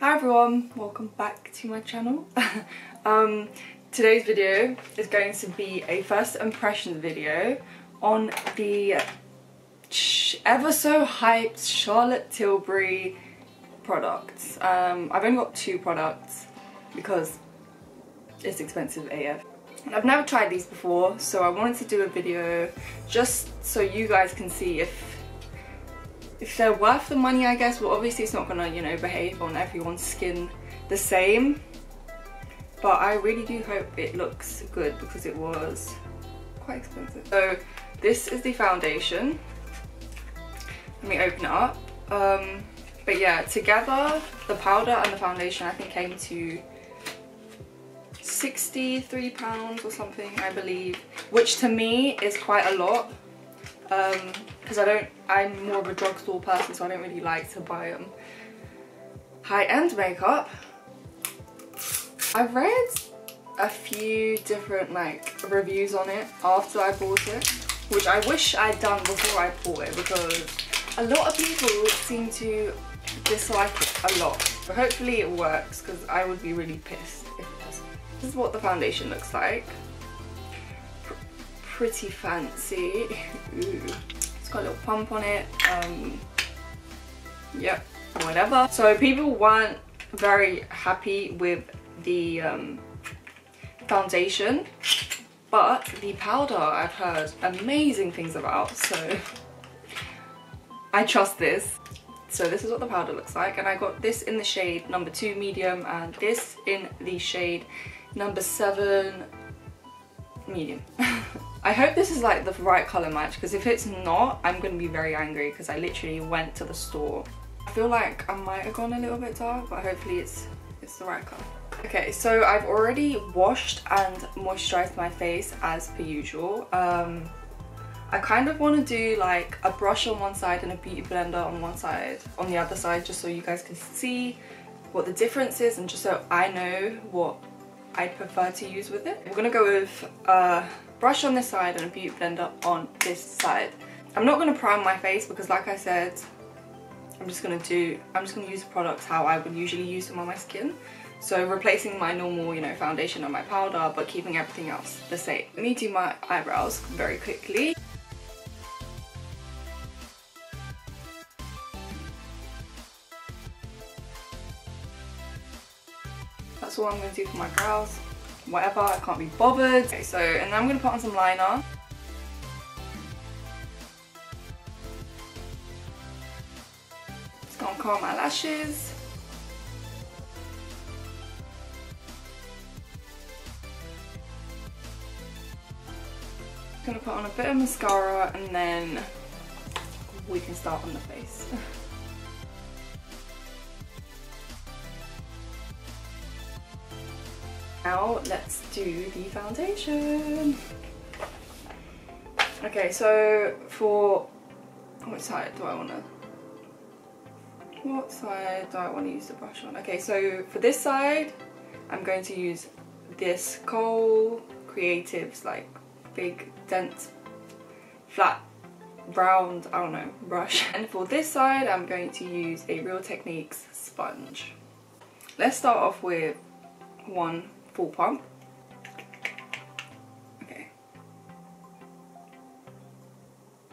Hi everyone, welcome back to my channel. Today's video is going to be a first impressions video on the ever so hyped Charlotte Tilbury products. I've only got two products because it's expensive AF. I've never tried these before, so I wanted to do a video just so you guys can see if they're worth the money, I guess. Well, obviously it's not gonna, you know, behave on everyone's skin the same, but I really do hope it looks good because it was quite expensive. So this is the foundation. Let me open it up. But yeah, together the powder and the foundation I think came to £63 or something, I believe, which to me is quite a lot. Because I'm more of a drugstore person, so I don't really like to buy high-end makeup. I've read a few different like reviews on it after I bought it, which I wish I'd done before I bought it because a lot of people seem to dislike it a lot. But hopefully it works because I would be really pissed if it doesn't. This is what the foundation looks like. Pretty fancy. Ooh. It's got a little pump on it. Yep, whatever. So people weren't very happy with the foundation, but the powder I've heard amazing things about, so I trust this. So this is what the powder looks like, and I got this in the shade number 2 medium and this in the shade number 7 medium. I hope this is like the right colour match, because if it's not, I'm going to be very angry because I literally went to the store. I feel like I might have gone a little bit dark, but hopefully it's the right colour. Okay, so I've already washed and moisturised my face as per usual. I kind of want to do like a brush on one side and a beauty blender on the other side, just so you guys can see what the difference is and just so I know what I'd prefer to use with it. We're gonna go with a brush on this side and a beauty blender on this side. I'm not gonna prime my face because, like I said, I'm just gonna use the products how I would usually use them on my skin. So replacing my normal, you know, foundation and my powder, but keeping everything else the same. Let me do my eyebrows very quickly. That's all I'm going to do for my brows. Whatever, I can't be bothered. Okay, so, and then I'm going to put on some liner. Just going to curl my lashes. Going to put on a bit of mascara and then we can start on the face. Now let's do the foundation. Okay, so for what side do I want to use the brush on? Okay, so for this side I'm going to use this Kohl Creatives like big dent flat round, I don't know, brush. And for this side I'm going to use a Real Techniques sponge. Let's start off with one full pump. Okay.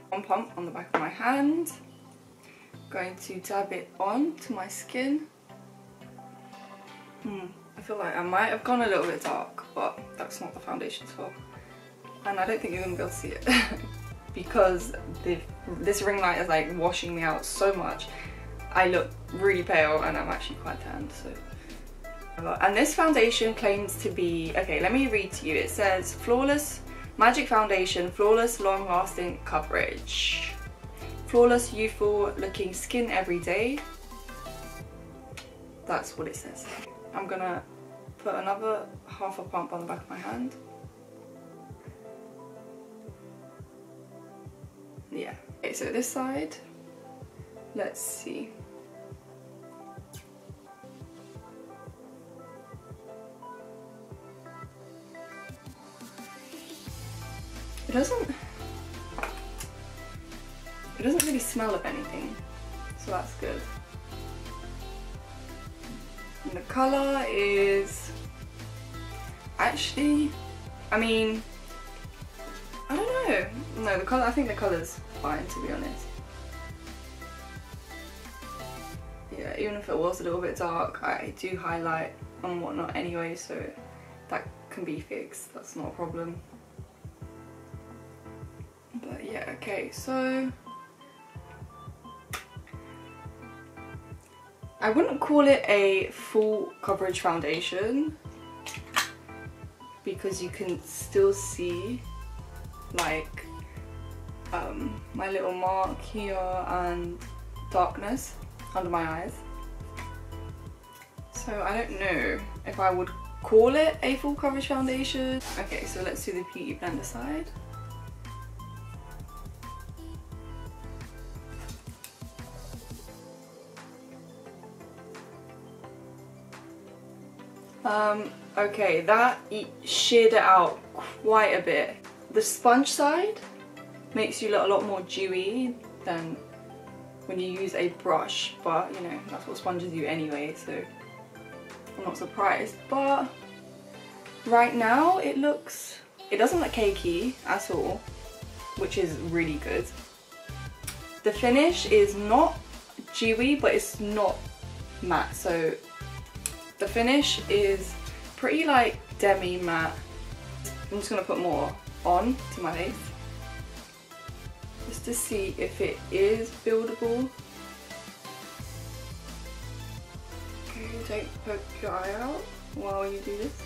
One pump on the back of my hand. Going to dab it on to my skin. I feel like I might have gone a little bit dark, but that's not the foundation's fault. And I don't think you're going to be able to see it because this ring light is like washing me out so much. I look really pale and I'm actually quite tanned, so. And this foundation claims to be, okay, let me read to you. It says flawless magic foundation, flawless long-lasting coverage, flawless youthful looking skin every day. That's what it says. I'm gonna put another half a pump on the back of my hand. Yeah. Okay, so this side, let's see. It doesn't really smell of anything, so that's good. And the colour is actually, I mean, I don't know. No, the colour, I think the colour's fine, to be honest. Yeah, even if it was a little bit dark, I do highlight and whatnot anyway, so that can be fixed. That's not a problem. But yeah, okay, so I wouldn't call it a full coverage foundation because you can still see like my little mark here and darkness under my eyes. So I don't know if I would call it a full coverage foundation. Okay, so let's do the Beauty Blender side. Okay, that sheared it out quite a bit. The sponge side makes you look a lot more dewy than when you use a brush, but you know, that's what sponges do anyway, so I'm not surprised. But right now it doesn't look cakey at all, which is really good. The finish is not dewy, but it's not matte, so the finish is pretty like demi matte. I'm just gonna put more on to my face just to see if it is buildable. Okay, don't poke your eye out while you do this.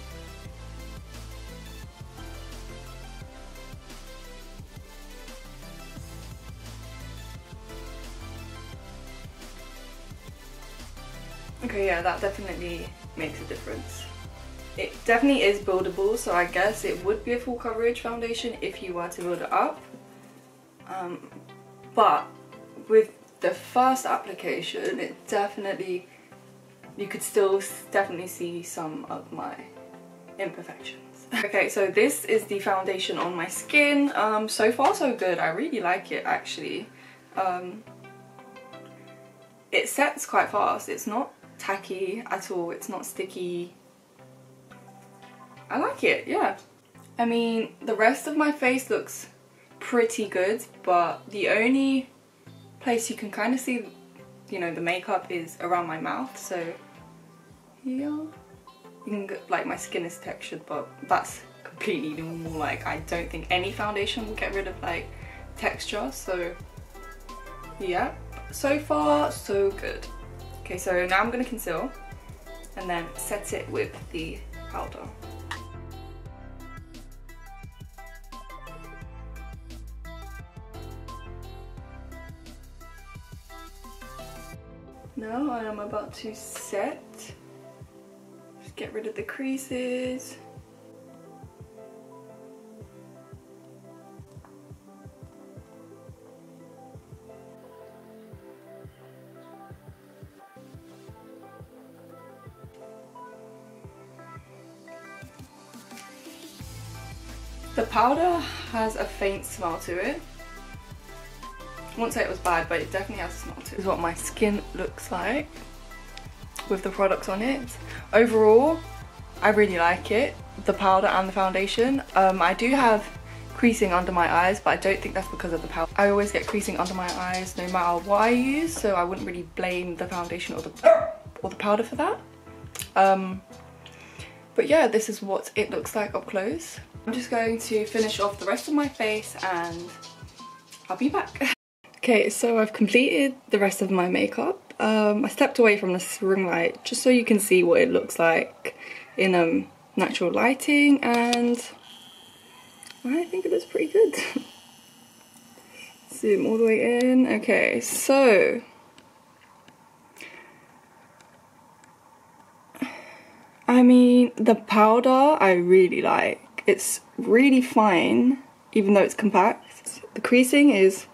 Okay, yeah, that definitely makes a difference. It definitely is buildable, so I guess it would be a full coverage foundation if you were to build it up. But with the first application, it definitely, you could still definitely see some of my imperfections. Okay, so this is the foundation on my skin. So far so good, I really like it actually. It sets quite fast, it's not tacky at all, it's not sticky. I like it, yeah. I mean, the rest of my face looks pretty good, but the only place you can kind of see, you know, the makeup is around my mouth, so yeah. You can get, like, my skin is textured, but that's completely normal. Like, I don't think any foundation will get rid of like texture, so yeah. So far, so good. Okay, so now I'm gonna conceal and then set it with the powder. Now I am about to set. Just get rid of the creases. The powder has a faint smell to it. I won't say it was bad, but it definitely has a smell to it. This is what my skin looks like with the products on it. Overall, I really like it, the powder and the foundation. I do have creasing under my eyes, but I don't think that's because of the powder. I always get creasing under my eyes no matter what I use, so I wouldn't really blame the foundation or the powder for that. But yeah, this is what it looks like up close. I'm just going to finish off the rest of my face and I'll be back. Okay, so I've completed the rest of my makeup. I stepped away from the ring light just so you can see what it looks like in natural lighting, and I think it looks pretty good. Zoom all the way in. Okay, so I mean, the powder I really like. It's really fine, even though it's compact. The creasing is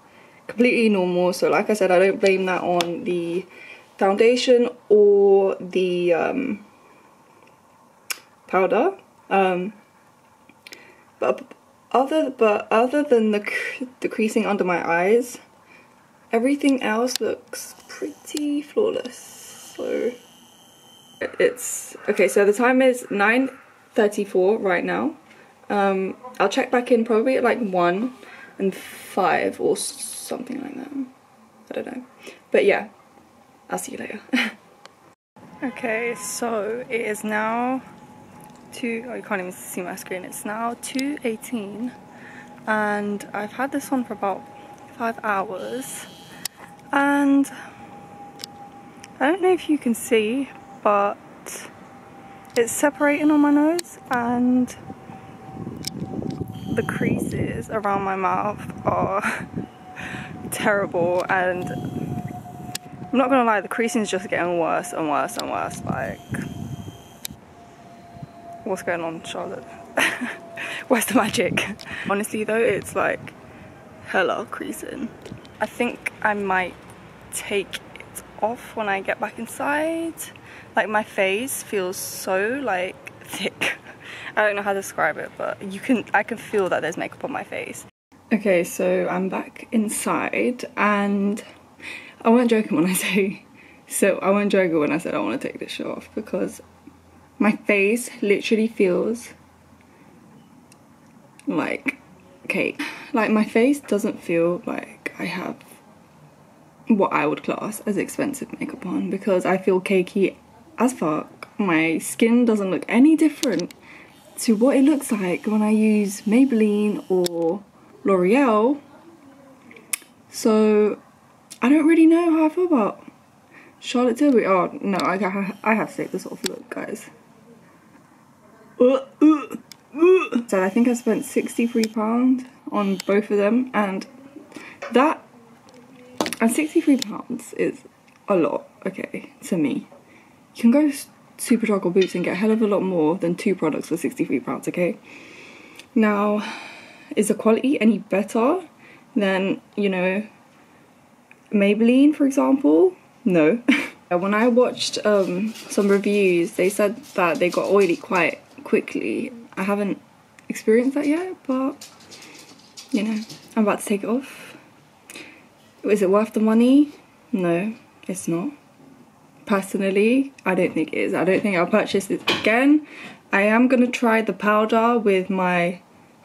completely normal, so like I said, I don't blame that on the foundation or the powder. But other than the creasing under my eyes, everything else looks pretty flawless. So It's okay, so the time is 9:34 right now. I'll check back in probably at like 1 and 5 or something like that. I don't know, but yeah, I'll see you later. Okay, so it is now oh, you can't even see my screen. It's now 2:18 and I've had this on for about 5 hours, and I don't know if you can see, but it's separating on my nose, and the creases around my mouth are terrible, and I'm not gonna lie, the creasing is just getting worse and worse and worse. Like, what's going on, Charlotte? Where's the magic? Honestly though, it's like hella creasing. I think I might take it off when I get back inside. Like, my face feels so like thick. I don't know how to describe it, but I can feel that there's makeup on my face. Okay, so I'm back inside, and I wasn't joking when I say, I wasn't joking when I said I want to take this shirt off, because my face literally feels like cake. Like, my face doesn't feel like I have what I would class as expensive makeup on, because I feel cakey as fuck. My skin doesn't look any different to what it looks like when I use Maybelline or L'Oreal. So I don't really know how I feel about Charlotte Tilbury. Oh no, I have to take this off. Look, guys. So I think I spent £63 on both of them, and £63 is a lot, okay, to me. You can go Superdrug or Boots and get a hell of a lot more than 2 products for £63, okay? Now, is the quality any better than, you know, Maybelline, for example? No. When I watched some reviews, they said that they got oily quite quickly. I haven't experienced that yet, but, you know, I'm about to take it off. Is it worth the money? No, it's not. Personally, I don't think it is. I don't think I'll purchase it again. I am going to try the powder with my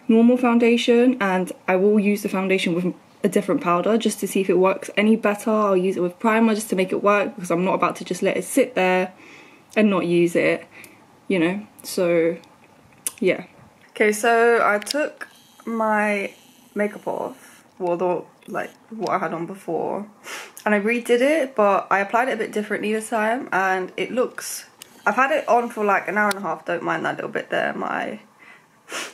normal foundation, and I will use the foundation with a different powder just to see if it works any better. I'll use it with primer just to make it work, because I'm not about to just let it sit there and not use it, you know. So yeah. Okay, so I took my makeup off, well, like what I had on before, and I redid it, but I applied it a bit differently this time, and it looks, I've had it on for like an hour and a half, don't mind that little bit there,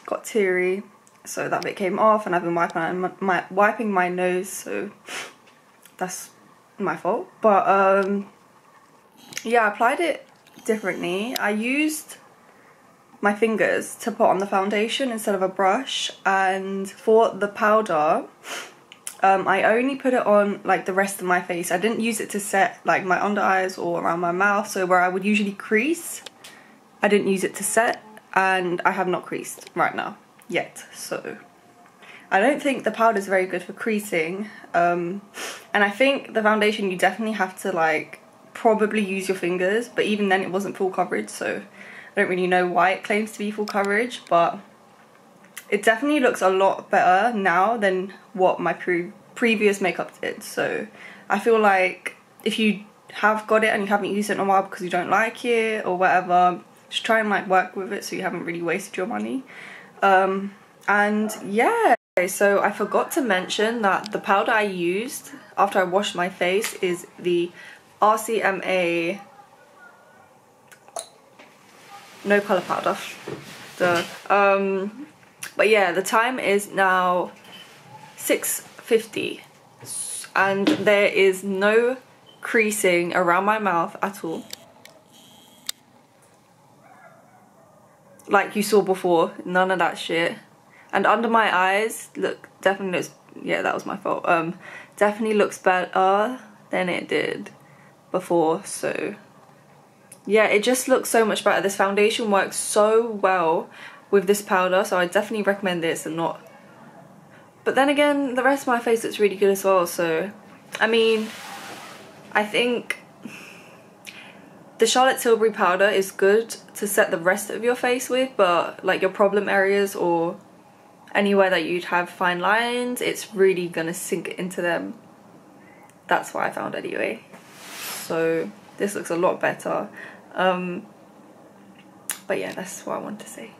got teary, so that bit came off, and I've been wiping my nose, so that's my fault. But yeah, I applied it differently. I used my fingers to put on the foundation instead of a brush, and for the powder, I only put it on like the rest of my face. I didn't use it to set like my under eyes or around my mouth, so where I would usually crease, I didn't use it to set, and I have not creased right now yet. So I don't think the powder is very good for creasing, and I think the foundation you definitely have to like probably use your fingers, but even then it wasn't full coverage, so I don't really know why it claims to be full coverage, but it definitely looks a lot better now than what my previous makeup did. So I feel like if you have got it and you haven't used it in a while because you don't like it or whatever, just try and like work with it so you haven't really wasted your money. And yeah, so I forgot to mention that the powder I used after I washed my face is the RCMA no colour powder. But yeah, the time is now 6:50 and there is no creasing around my mouth at all, like you saw before. None of that shit. And under my eyes, look, definitely looks, yeah, that was my fault, definitely looks better than it did before. So yeah, it just looks so much better. This foundation works so well with this powder, so I definitely recommend this and not. But then again, the rest of my face looks really good as well, so I mean, I think The Charlotte Tilbury powder is good to set the rest of your face with, but like your problem areas or anywhere that you'd have fine lines, it's really gonna sink into them. That's what I found anyway. So this looks a lot better. But yeah, that's what I want to say.